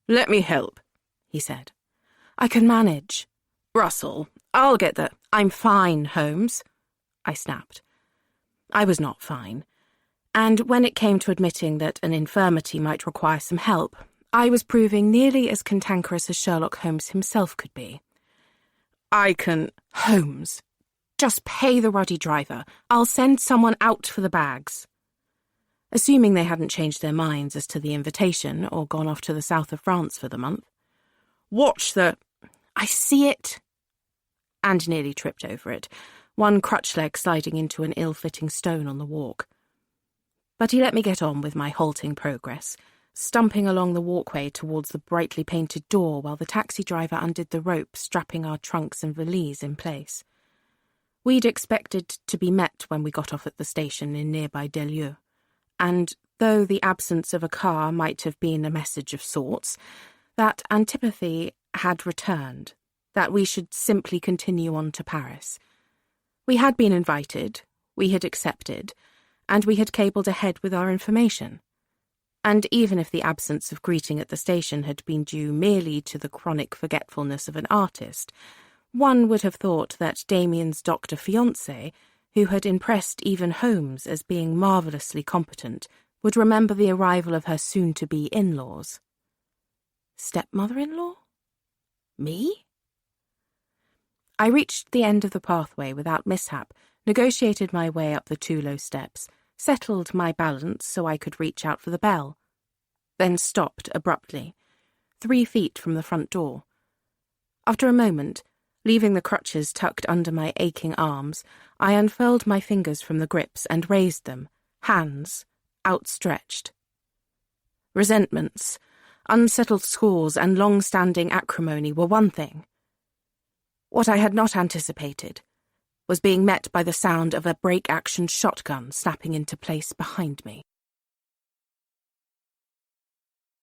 "Let me help," he said. "I can manage." "Russell, I'll get the—" "I'm fine, Holmes," I snapped. I was not fine, and when it came to admitting that an infirmity might require some help, I was proving nearly as cantankerous as Sherlock Holmes himself could be. "I can—" "Holmes, just pay the ruddy driver. I'll send someone out for the bags." Assuming they hadn't changed their minds as to the invitation or gone off to the south of France for the month. "Watch the—" "I see it," and nearly tripped over it, one crutch leg sliding into an ill-fitting stone on the walk. But he let me get on with my halting progress, stumping along the walkway towards the brightly painted door while the taxi driver undid the rope strapping our trunks and valise in place. We'd expected to be met when we got off at the station in nearby Delieu, and though the absence of a car might have been a message of sorts, that antipathy had returned, that we should simply continue on to Paris. We had been invited, we had accepted, and we had cabled ahead with our information. And even if the absence of greeting at the station had been due merely to the chronic forgetfulness of an artist, one would have thought that Damien's doctor fiancé, who had impressed even Holmes as being marvellously competent, would remember the arrival of her soon-to-be in-laws. Stepmother-in-law? Me? I reached the end of the pathway without mishap, negotiated my way up the 2 low steps, settled my balance so I could reach out for the bell, then stopped abruptly, 3 feet from the front door. After a moment, leaving the crutches tucked under my aching arms, I unfurled my fingers from the grips and raised them, hands outstretched. Resentments, unsettled scores, and long-standing acrimony were one thing. What I had not anticipated was being met by the sound of a break-action shotgun snapping into place behind me.